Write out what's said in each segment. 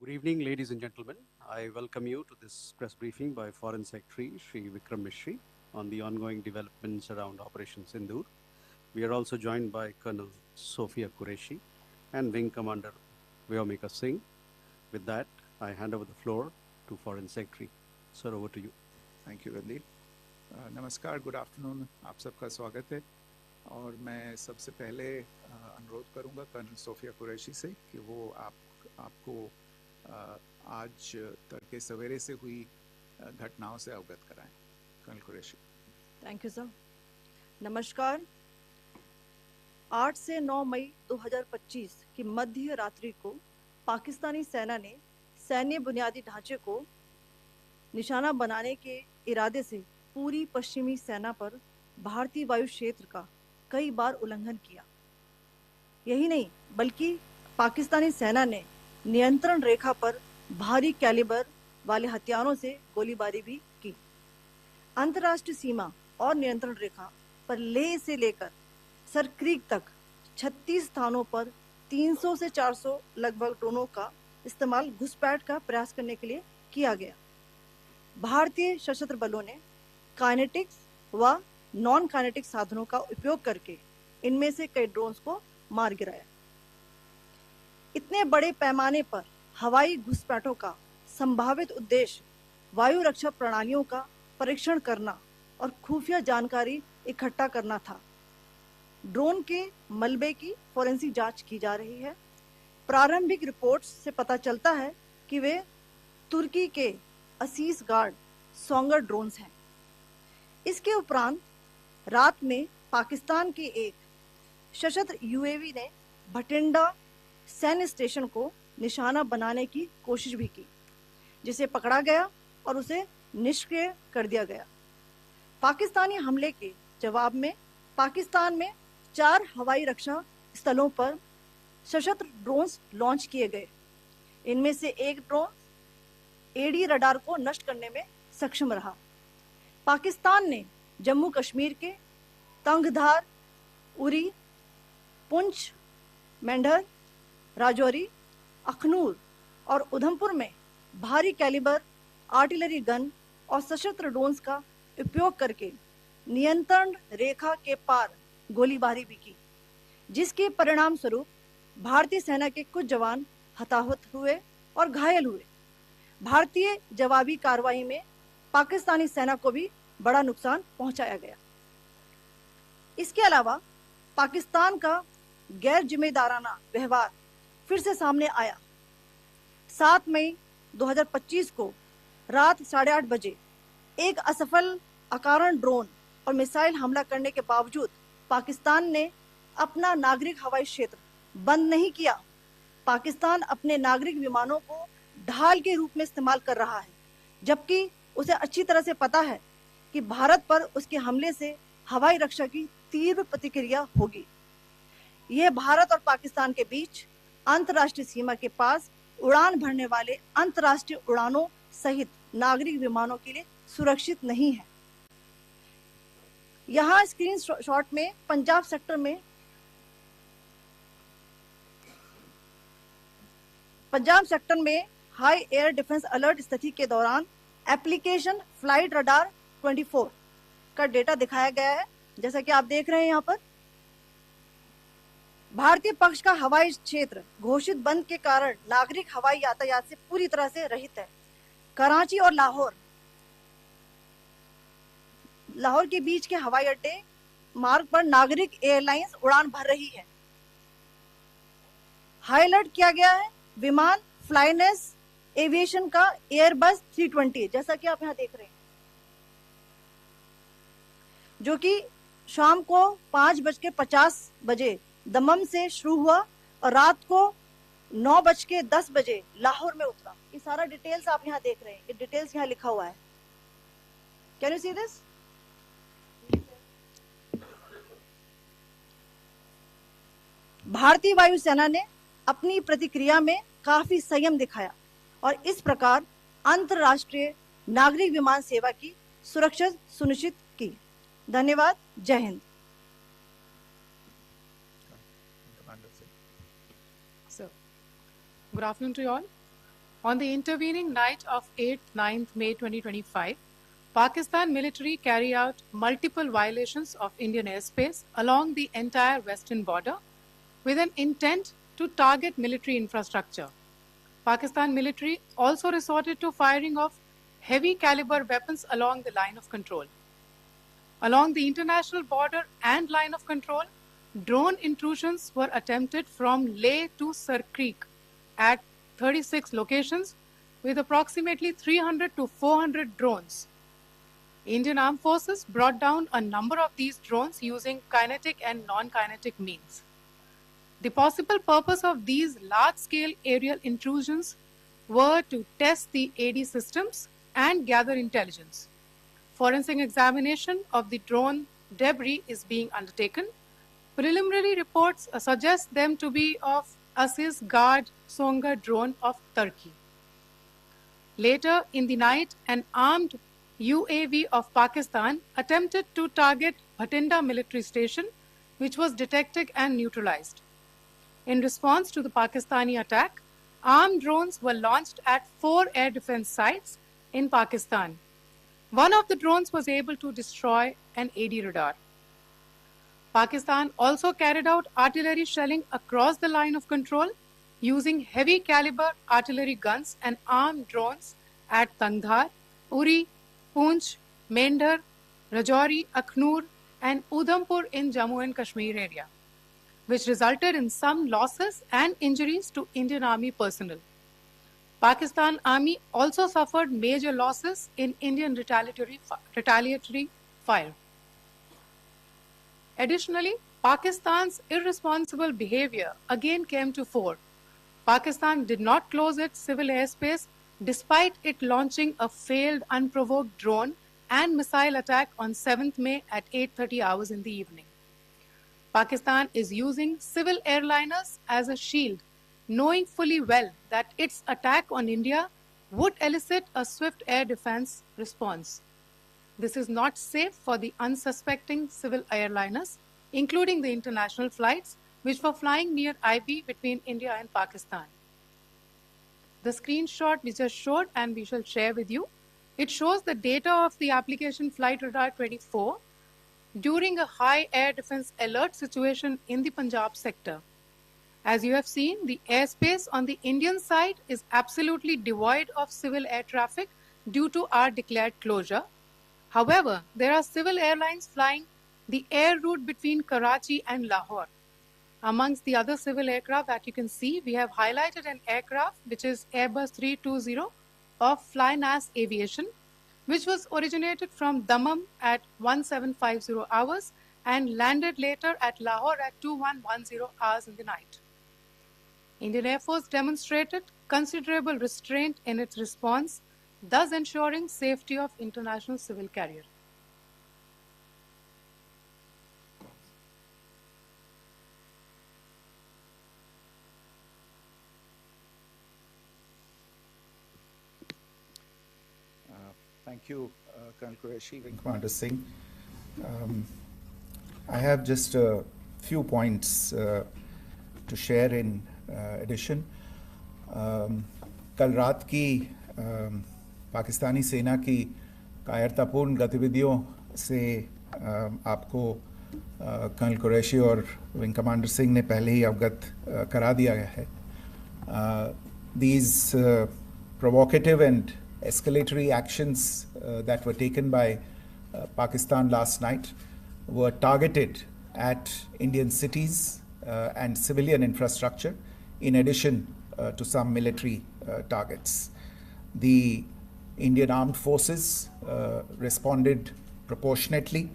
Good evening, ladies and gentlemen. I welcome you to this press briefing by Foreign Secretary Shri Vikram Mishri on the ongoing developments around Operation Sindoor. We are also joined by Colonel Sophia Qureshi and Wing Commander Vyomika Singh. With that, I hand over the floor to Foreign Secretary. Sir, over to you. Thank you Randeep. नमस्कार, good afternoon, आप सबका स्वागत है। और मैं सबसे पहले अनुरोध करूंगा कर्नल सोफिया कुरैशी से कि वो आपको आज तड़के सवेरे से हुई घटनाओं से अवगत कराएं। Colonel Qureshi. Thank you sir. नमस्कार। 8 से 9 मई 2025 की मध्य रात्रि को पाकिस्तानी सेना ने सैन्य बुनियादी ढांचे को निशाना बनाने के इरादे से पूरी पश्चिमी सेना पर भारतीय वायु क्षेत्र का कई बार उल्लंघन किया। यही नहीं बल्कि पाकिस्तानी सेना ने नियंत्रण रेखा पर भारी कैलिबर वाले हथियारों से गोलीबारी भी की। अंतर्राष्ट्रीय सीमा और नियंत्रण रेखा पर लेह से लेकर सर क्रीक तक 36 स्थानों पर 300 से 400 लगभग ड्रोनों का इस्तेमाल घुसपैठ का प्रयास करने के लिए किया गया। भारतीय सशस्त्र बलों ने काइनेटिक्स व नॉन काइनेटिक साधनों का उपयोग करके इनमें से कई ड्रोन्स को मार गिराया। इतने बड़े पैमाने पर हवाई घुसपैठों का संभावित उद्देश्य वायु रक्षा प्रणालियों का परीक्षण करना और खुफिया जानकारी इकट्ठा करना था। ड्रोन के मलबे की फोरेंसिक जांच की जा रही है। प्रारंभिक रिपोर्ट्स से पता चलता है कि वे तुर्की के असीस गार्ड सोंगर ड्रोन्स हैं। इसके उपरांत रात में पाकिस्तान के एक सशस्त्र यूएवी ने भटिंडा सैन्य स्टेशन को निशाना बनाने की कोशिश भी की, जिसे पकड़ा गया और उसे निष्क्रिय कर दिया गया। पाकिस्तानी हमले के जवाब में पाकिस्तान में 4 हवाई रक्षा स्थलों पर सशस्त्र ड्रोन्स लॉन्च किए गए। इनमें से एक ड्रोन एडी रडार को नष्ट करने में सक्षम रहा। पाकिस्तान ने जम्मू कश्मीर के तंगधार, उरी, पुंछ, मेंढर, राजौरी, अखनूर और उधमपुर में भारी कैलिबर आर्टिलरी गन और सशस्त्र ड्रोन्स का उपयोग करके नियंत्रण रेखा के पार गोलीबारी भी की, जिसके परिणाम स्वरूप भारतीय सेना के कुछ जवान हताहत हुए और घायल हुए। भारतीय जवाबी कार्रवाई में पाकिस्तानी सेना को भी बड़ा नुकसान पहुंचाया गया। इसके अलावा पाकिस्तान का गैर जिम्मेदाराना व्यवहार फिर से सामने आया। 7 मई 2025 को रात 8:30 बजे एक असफल अकारण ड्रोन और मिसाइल हमला करने के बावजूद पाकिस्तान ने अपना नागरिक हवाई क्षेत्र बंद नहीं किया। पाकिस्तान अपने नागरिक विमानों को ढाल के रूप में इस्तेमाल कर रहा है, जबकि उसे अच्छी तरह से पता है कि भारत पर उसके हमले से हवाई रक्षा की तीव्र प्रतिक्रिया होगी। यह भारत और पाकिस्तान के बीच अंतर्राष्ट्रीय सीमा के पास उड़ान भरने वाले अंतर्राष्ट्रीय उड़ानों सहित नागरिक विमानों के लिए सुरक्षित नहीं है। यहाँ स्क्रीन शॉट में पंजाब सेक्टर में हाई एयर डिफेंस अलर्ट स्थिति के दौरान एप्लीकेशन फ्लाइट रडार 24 का डेटा दिखाया गया है। जैसा कि आप देख रहे हैं, यहाँ पर भारतीय पक्ष का हवाई क्षेत्र घोषित बंद के कारण नागरिक हवाई यातायात से पूरी तरह से रहित है। कराची और लाहौर के बीच के हवाई अड्डे मार्ग पर नागरिक एयरलाइंस उड़ान भर रही है। हाई अलर्ट किया गया है विमान फ्लाइनेस एविएशन का एयरबस 320, जैसा कि आप यहाँ देख रहे हैं, जो कि शाम को 5:50 बजे दमम से शुरू हुआ और रात को 9:10 बजे लाहौर में उतरा। ये सारा डिटेल्स आप यहाँ देख रहे हैं, ये डिटेल्स यहाँ लिखा हुआ है। Can you see this? भारतीय वायुसेना ने अपनी प्रतिक्रिया में काफी संयम दिखाया और इस प्रकार अंतरराष्ट्रीय नागरिक विमान सेवा की सुरक्षा सुनिश्चित की। धन्यवाद। जय Hind. So, good afternoon to you all. On the intervening night of 8th-9th May 2025, Pakistan military carried out multiple violations of Indian airspace along the entire western border with an intent to target military infrastructure. Pakistan military also resorted to firing of heavy caliber weapons along the line of control. Along the international border and line of control, drone intrusions were attempted from Leh to Sir Creek at 36 locations with approximately 300 to 400 drones. Indian Armed Forces brought down a number of these drones using kinetic and non-kinetic means. The possible purpose of these large-scale aerial intrusions were to test the AD systems and gather intelligence. Forensic examination of the drone debris is being undertaken. Preliminary reports suggest them to be of Aziz Guard Songa drone of Turkey. Later in the night, an armed UAV of Pakistan attempted to target Bhatinda military station, which was detected and neutralized. In response to the Pakistani attack, armed drones were launched at 4 air defense sites in Pakistan. One of the drones was able to destroy an AD radar. Pakistan also carried out artillery shelling across the line of control using heavy caliber artillery guns and armed drones at Tangdhar, Uri, Poonch, Mendhar, Rajouri, Akhnur, and Udhampur in Jammu and Kashmir area, which resulted in some losses and injuries to Indian Army personnel. Pakistan Army also suffered major losses in Indian retaliatory fire. Additionally, Pakistan's irresponsible behavior again came to fore. Pakistan did not close its civil airspace despite it launching a failed unprovoked drone and missile attack on 7th May at 8:30 hours in the evening. Pakistan is using civil airliners as a shield, knowing fully well that its attack on India would elicit a swift air defense response. This is not safe for the unsuspecting civil airliners, including the international flights, which were flying near IB between India and Pakistan. The screenshot we just showed and we shall share with you, it shows the data of the application Flight Radar 24 during a high air defense alert situation in the Punjab sector. As you have seen, the airspace on the Indian side is absolutely devoid of civil air traffic due to our declared closure. However, there are civil airlines flying the air route between Karachi and Lahore. Amongst the other civil aircraft that you can see, we have highlighted an aircraft which is Airbus 320 of Flynas Aviation, which was originated from Dammam at 1750 hours and landed later at Lahore at 2110 hours in the night. Indian Air Force demonstrated considerable restraint in its response, thus ensuring safety of international civil carrier. Thank you, Colonel Qureshi, Wing Commander Singh. I have just a few points to share in addition. कल रात की पाकिस्तानी सेना की कायरतापूर्ण गतिविधियों से आपको colonel Qureshi और विंग कमांडर सिंह ने पहले ही अवगत करा दिया गया है. These provocative and escalatory actions that were taken by Pakistan last night were targeted at Indian cities and civilian infrastructure, in addition to some military targets. The Indian Armed Forces responded proportionately,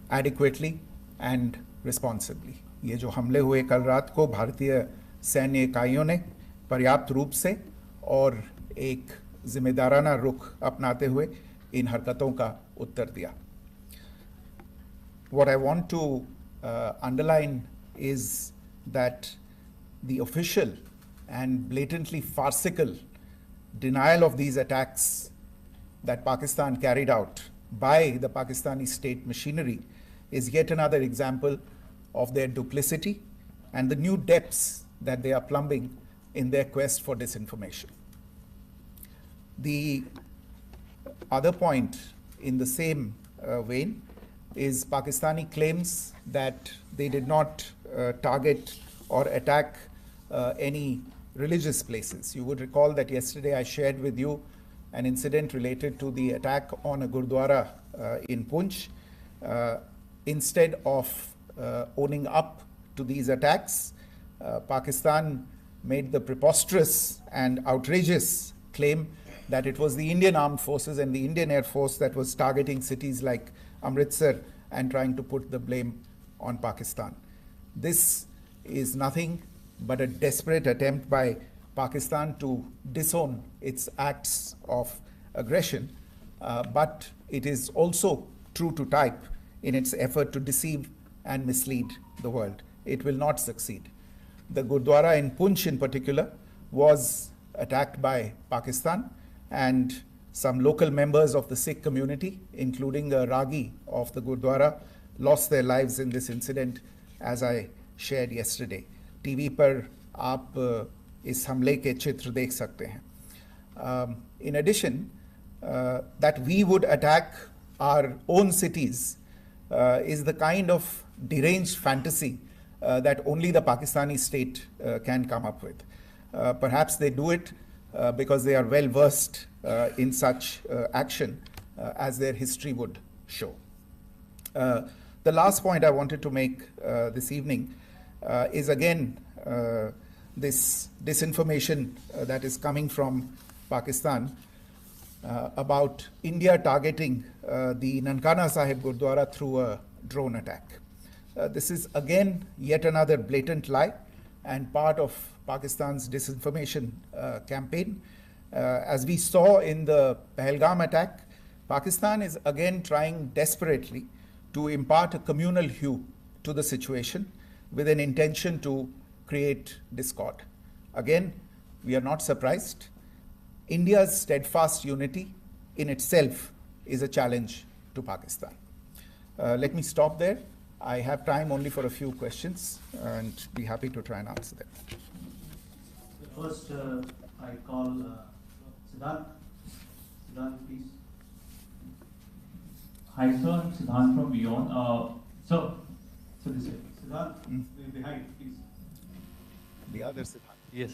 adequately and responsibly. ये जो हमले हुए कल रात को भारतीय सैन्य इकाइयों ने पर्याप्त रूप से और एक जिम्मेदाराना रुख अपनाते हुए इन हरकतों का उत्तर दिया. What I want to underline is that the official and blatantly farcical denial of these attacks that Pakistan carried out by the Pakistani state machinery is yet another example of their duplicity and the new depths that they are plumbing in their quest for disinformation. The other point in the same vein is Pakistani claims that they did not target or attack any religious places. You would recall that yesterday I shared with you an incident related to the attack on a Gurdwara in Punch. Instead of owning up to these attacks, Pakistan made the preposterous and outrageous claim that it was the Indian Armed Forces and the Indian Air Force that was targeting cities like Amritsar and trying to put the blame on Pakistan. This is nothing but a desperate attempt by Pakistan to disown its acts of aggression, but it is also true to type in its effort to deceive and mislead the world. It will not succeed. The Gurdwara in Punch in particular was attacked by Pakistan, and some local members of the Sikh community, including a Ragi of the Gurdwara, lost their lives in this incident, as I shared yesterday. TV पर आप इस हमले के चित्र देख सकते हैं. In addition, that we would attack our own cities is the kind of deranged fantasy that only the Pakistani state can come up with. Perhaps they do it because they are well versed in such action, as their history would show. The last point I wanted to make this evening is again this disinformation that is coming from Pakistan about India targeting the Nankana Sahib Gurdwara through a drone attack. This is again yet another blatant lie and part of Pakistan's disinformation campaign. As we saw in the Pahalgam attack, Pakistan is again trying desperately to impart a communal hue to the situation with an intention to create discord. Again, we are not surprised. India's steadfast unity in itself is a challenge to Pakistan. Let me stop there. I have time only for a few questions and be happy to try and answer them. First, I call Siddhant. Siddhant, please. Hi, sir. I'm Siddhant from Beyond. So this is Siddhant, behind, please. The other Siddhant. yes.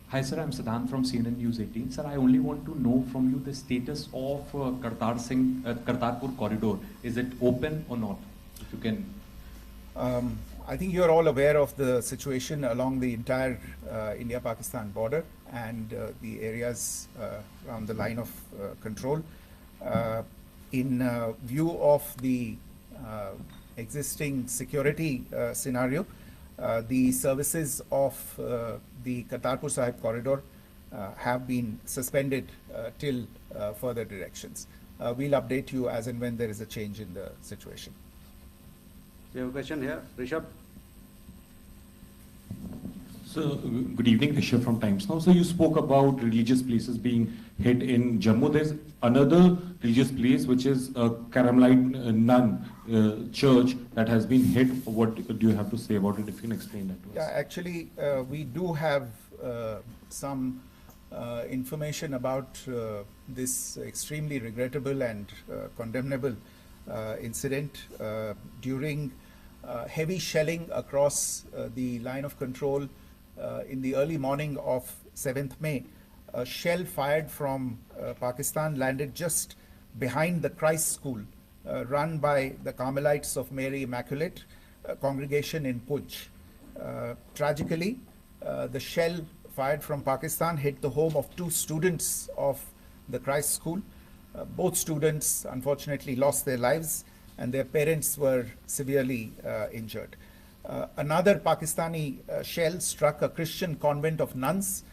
Hi, sir. I'm Siddhant from CNN News 18. Sir, I only want to know from you the status of Kartarpur corridor. Is it open or not? If you can. I think you're all aware of the situation along the entire India-Pakistan border and the areas around the line of control. In view of the existing security scenario, the services of the Kartarpur Sahib corridor have been suspended till further directions. We'll update you as and when there is a change in the situation. We have a question here. Rishabh. So, good evening, Rishabh from Times Now. So, you spoke about religious places being hit in Jammu. There's another religious place, which is a Carmelite nun church that has been hit. What do you have to say about it, if you can explain that to us? Yeah, actually, we do have some information about this extremely regrettable and condemnable incident. During heavy shelling across the line of control in the early morning of 7th May, a shell fired from Pakistan landed just behind the Christ School run by the Carmelites of Mary Immaculate congregation in Punch. Tragically, the shell fired from Pakistan hit the home of 2 students of the Christ School. Both students unfortunately lost their lives and their parents were severely injured. Another Pakistani shell struck a Christian convent of nuns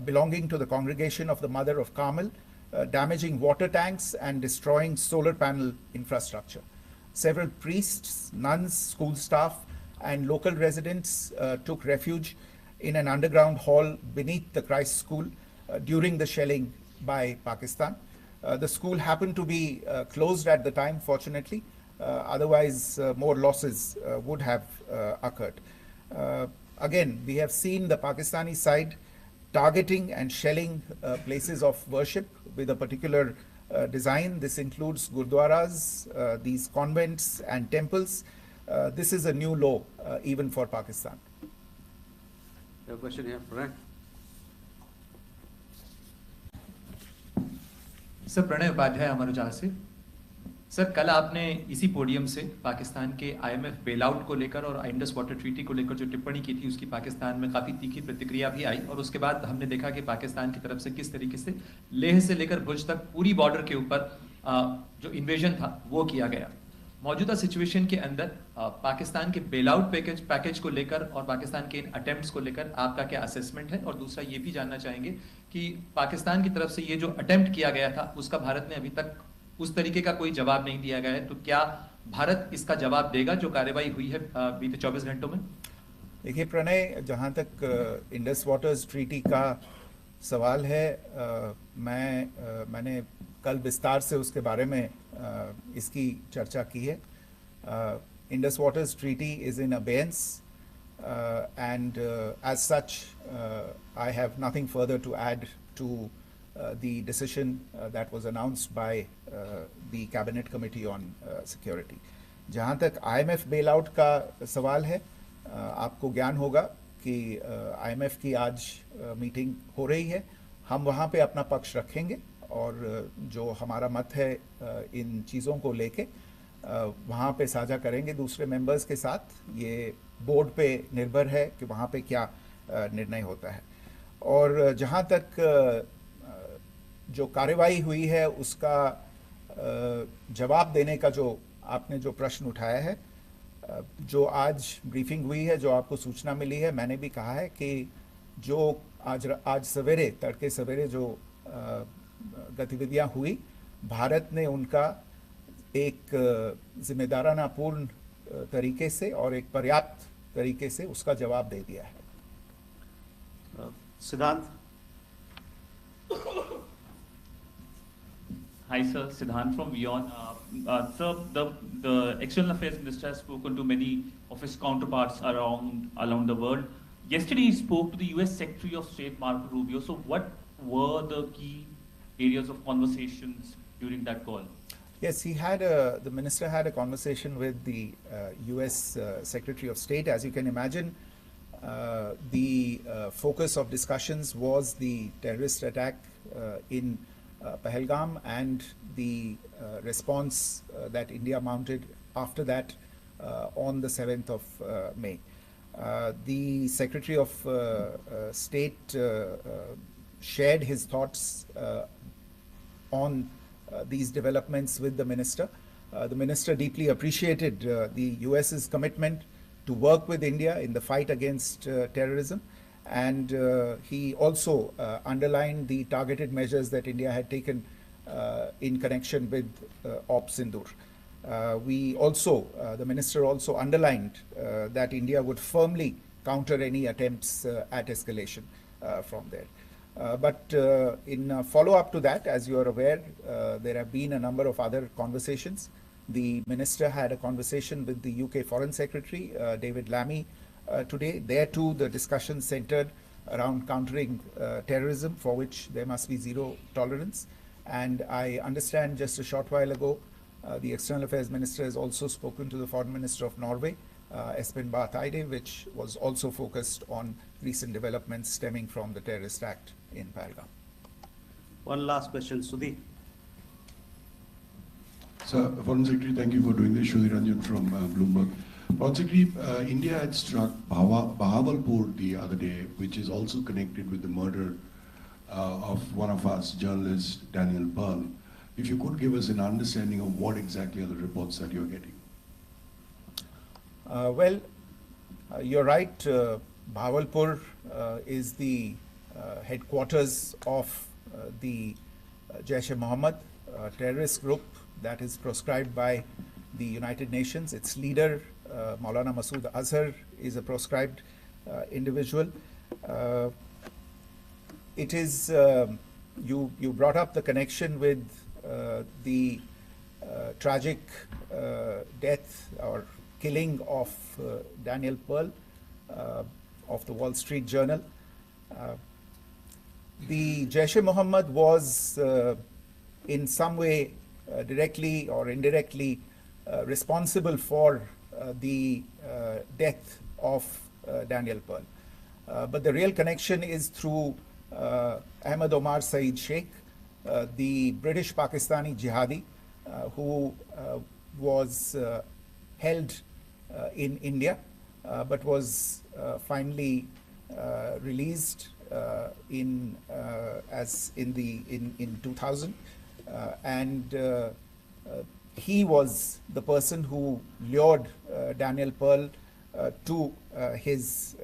belonging to the congregation of the Mother of Carmel, damaging water tanks and destroying solar panel infrastructure. Several priests, nuns, school staff, and local residents took refuge in an underground hall beneath the Christ School during the shelling by Pakistan. The school happened to be closed at the time, fortunately. Otherwise, more losses would have occurred. Again, we have seen the Pakistani side targeting and shelling places of worship with a particular design. This includes gurdwaras, these convents and temples. This is a new law even for Pakistan. You have a question here, Pranay? Sir Pranay Upadhyay Amar Ujala से। Sir कल आपने इसी podium से पाकिस्तान के IMF bailout को लेकर और Indus water treaty को लेकर जो टिप्पणी की थी उसकी पाकिस्तान में काफ़ी तीखी प्रतिक्रिया भी आई, और उसके बाद हमने देखा कि पाकिस्तान की तरफ से किस तरीके से लेह से लेकर भुज तक पूरी बॉर्डर के ऊपर जो इन्वेजन था वो किया गया। मौजूदा सिचुएशन के अंदर पाकिस्तान के बेलआउट पैकेज को लेकर और पाकिस्तान के इन अटेम्प्ट्स को लेकर आपका क्या असेसमेंट है? और दूसरा ये भी जानना चाहेंगे कि पाकिस्तान की तरफ से ये जो अटेम्प्ट किया गया था उसका भारत ने अभी तक उस तरीके का कोई जवाब नहीं दिया गया है, तो क्या भारत इसका जवाब देगा जो कार्रवाई हुई है बीते 24 घंटों में? देखिए प्रणय, जहाँ तक इंडस वाटर्स ट्रीटी का सवाल है, मैंने कल विस्तार से उसके बारे में इसकी चर्चा की है। Indus waters treaty is in abeyance and as such I have nothing further to add to the decision that was announced by the cabinet committee on security. जहाँ तक IMF bailout का सवाल है, आपको ज्ञान होगा कि IMF की आज मीटिंग हो रही है। हम वहाँ पे अपना पक्ष रखेंगे और जो हमारा मत है इन चीज़ों को लेके वहाँ पे साझा करेंगे दूसरे मेंबर्स के साथ। ये बोर्ड पे निर्भर है कि वहाँ पे क्या निर्णय होता है। और जहाँ तक जो कार्रवाई हुई है उसका जवाब देने का जो आपने जो प्रश्न उठाया है, जो आज ब्रीफिंग हुई है, जो आपको सूचना मिली है, मैंने भी कहा है कि जो आज सवेरे तड़के सवेरे जो गतिविधियां हुई, भारत ने उनका एक जिम्मेदाराना पूर्ण तरीके से और एक पर्याप्त तरीके से उसका जवाब दे दिया है। सिद्धांत? Hi, sir. Siddhant from WION. Sir, the External Affairs Minister has spoken to many of his counterparts around the world. Yesterday, he spoke to the U.S. Secretary of State Marco Rubio. So, what were the key areas of conversations during that call? Yes, the minister had a conversation with the U.S. Secretary of State. As you can imagine, the focus of discussions was the terrorist attack in Pahalgam and the response that India mounted after that on the 7th of May. The Secretary of State shared his thoughts on these developments with the minister. The minister deeply appreciated the US's commitment to work with India in the fight against terrorism. And he also underlined the targeted measures that India had taken in connection with Op Sindoor. The minister also underlined that India would firmly counter any attempts at escalation from there. But in follow-up to that, as you are aware, there have been a number of other conversations. The minister had a conversation with the UK Foreign Secretary, David Lammy, today. There too, the discussion centered around countering terrorism, for which there must be zero tolerance. And I understand just a short while ago, the External Affairs Minister has also spoken to the Foreign Minister of Norway, Espen Barth Eide, which was also focused on recent developments stemming from the terrorist act in Pahalgam. One last question, Sudhi. Sir, Foreign Secretary, thank you for doing this. Sudhi Ranjan from Bloomberg. Foreign Secretary, India had struck Bahawalpur the other day, which is also connected with the murder of one of us, journalist Daniel Pearl. If you could give us an understanding of what exactly are the reports that you're getting. You're right. Bahawalpur is the headquarters of the Jaish-e-Mohammed terrorist group that is proscribed by the United Nations. Its leader, Maulana Masood Azhar, is a proscribed individual. It is, you brought up the connection with the tragic death or killing of Daniel Pearl of the Wall Street Journal. the Jaish-e-Mohammed was in some way directly or indirectly responsible for the death of Daniel Pearl. But the real connection is through Ahmed Omar Saeed Sheikh, the British Pakistani jihadi who was held in India but was finally released in 2000, and he was the person who lured Daniel Pearl to his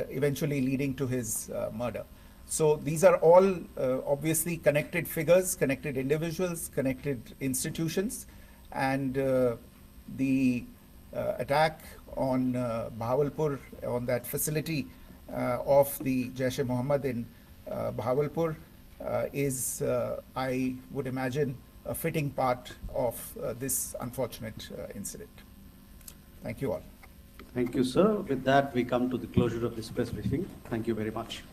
eventually leading to his murder. So these are all obviously connected figures, connected individuals, connected institutions, and the attack on Bahawalpur, on that facility of the Jaish-e-Mohammed in Bahawalpur is, I would imagine, a fitting part of this unfortunate incident. Thank you all. Thank you, sir. With that, we come to the closure of this press briefing. Thank you very much.